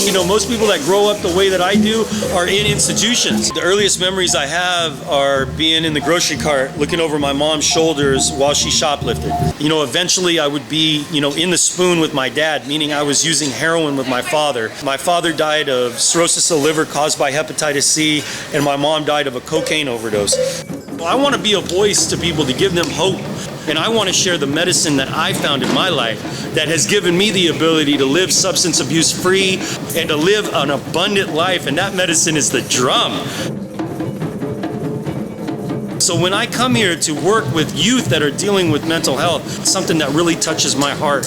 You know, most people that grow up the way that I do are in institutions. The earliest memories I have are being in the grocery cart, looking over my mom's shoulders while she shoplifted. You know, eventually I would be, you know, in the spoon with my dad, meaning I was using heroin with my father. My father died of cirrhosis of liver caused by hepatitis C, and my mom died of a cocaine overdose. Well, I want to be a voice to people to give them hope. And I want to share the medicine that I found in my life that has given me the ability to live substance abuse free and to live an abundant life. And that medicine is the drum. So when I come here to work with youth that are dealing with mental health, it's something that really touches my heart.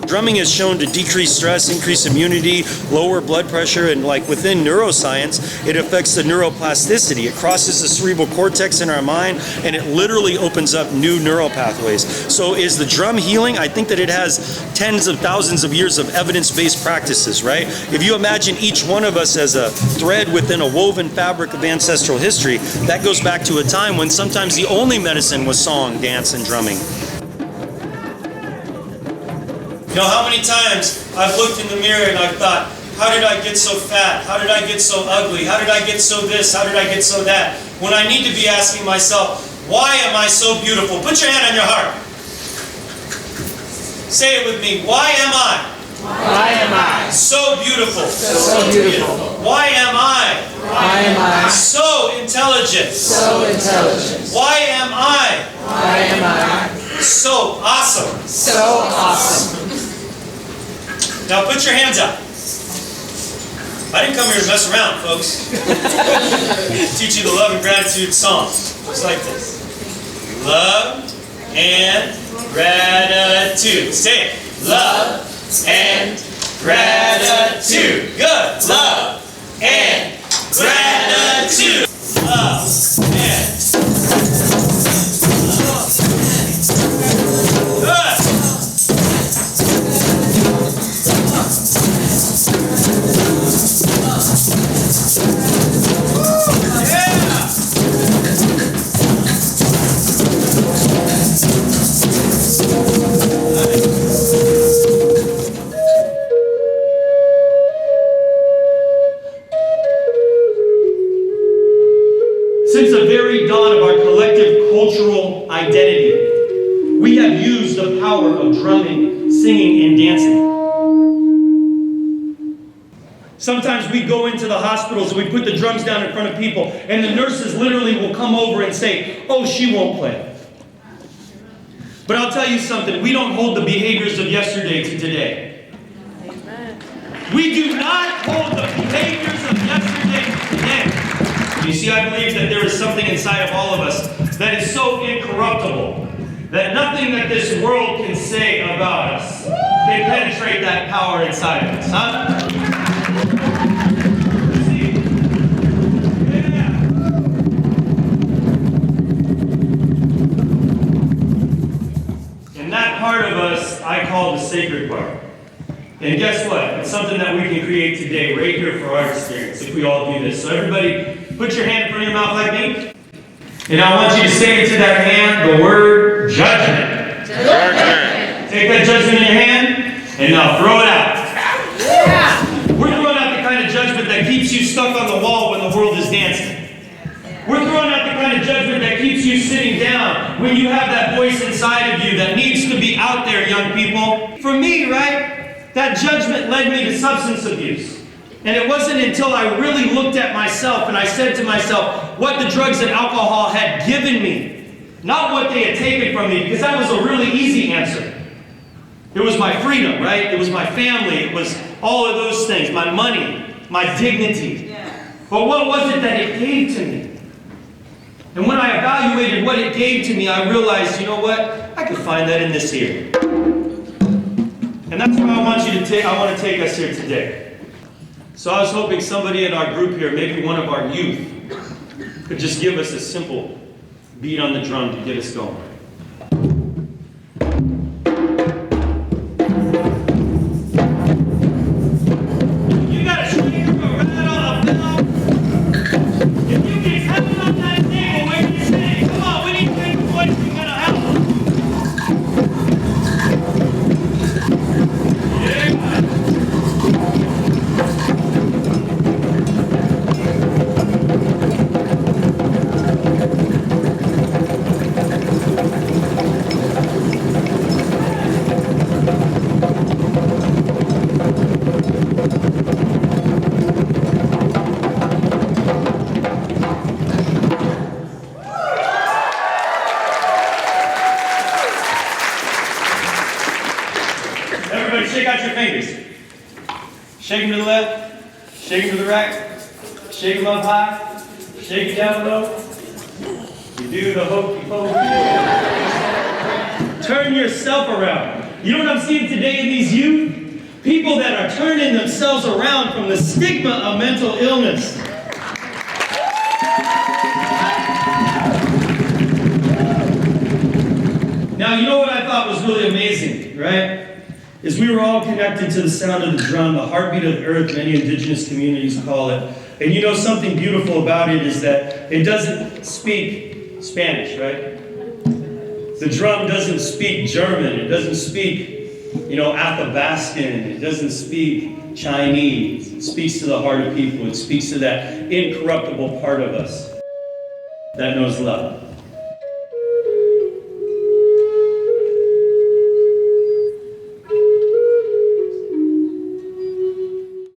Drumming is shown to decrease stress, increase immunity, lower blood pressure, and like within neuroscience, it affects the neuroplasticity. It crosses the cerebral cortex in our mind, and it literally opens up new neural pathways. So is the drum healing? I think that it has tens of thousands of years of evidence-based practices, right? If you imagine each one of us as a thread within a woven fabric of ancestral history, that goes back to a time when sometimes the only medicine was song, dance, and drumming. You know how many times I've looked in the mirror and I've thought, how did I get so fat? How did I get so ugly? How did I get so this? How did I get so that? When I need to be asking myself, why am I so beautiful? Put your hand on your heart. Say it with me. Why am I? Why am I so beautiful? So beautiful. Why am I? Why am I so intelligent? so intelligent? Why am I? Why am I so awesome? so awesome? Now put your hands up. I didn't come here to mess around, folks. Teach you the love and gratitude song. Just like this. Love and gratitude. Say it. Love and gratitude. Good. Love and gratitude. Love and since the very dawn of our collective cultural identity, we have used the power of drumming, singing, and dancing. Sometimes we go into the hospitals and we put the drums down in front of people, and the nurses literally will come over and say, oh, she won't play. But I'll tell you something, we don't hold the behaviors of yesterday to today. Amen. We do not hold the behaviors of yesterday to today. You see, I believe that there is something inside of all of us that is so incorruptible that nothing that this world can say about us can penetrate that power inside of us, huh? See? Yeah. And that part of us, I call the sacred part. And guess what? It's something that we can create today, right here for our experience, if we all do this. So everybody, put your hand in front of your mouth like me. And I want you to say into that hand the word judgment. Judgment. Take that judgment in your hand, and now throw it out. Yeah. We're throwing out the kind of judgment that keeps you stuck on the wall when the world is dancing. We're throwing out the kind of judgment that keeps you sitting down when you have that voice inside of you that needs to be out there, young people. For me, right? That judgment led me to substance abuse. And it wasn't until I really looked at myself and I said to myself what the drugs and alcohol had given me, not what they had taken from me, because that was a really easy answer. It was my freedom, right? It was my family. It was all of those things, my money, my dignity. Yeah. But what was it that it gave to me? And when I evaluated what it gave to me, I realized, you know what? I could find that in this here. And that's where I want to take us here today. So I was hoping somebody in our group here, maybe one of our youth, could just give us a simple beat on the drum to get us going. You got a shake, a rattle, a bell. If you can tap on that table where you're sitting, come on, we need to make a voice, we're gonna help. Yeah. shake out your fingers. Shake them to the left, shake them to the right, shake them up high, shake it down low. You do the hokey pokey. Turn yourself around. You know what I'm seeing today in these youth? People that are turning themselves around from the stigma of mental illness. Now, you know what I thought was really amazing, right? Is we were all connected to the sound of the drum, the heartbeat of the earth, many indigenous communities call it. And you know something beautiful about it is that it doesn't speak Spanish, right? The drum doesn't speak German, it doesn't speak, Athabascan, it doesn't speak Chinese. It speaks to the heart of people, it speaks to that incorruptible part of us that knows love.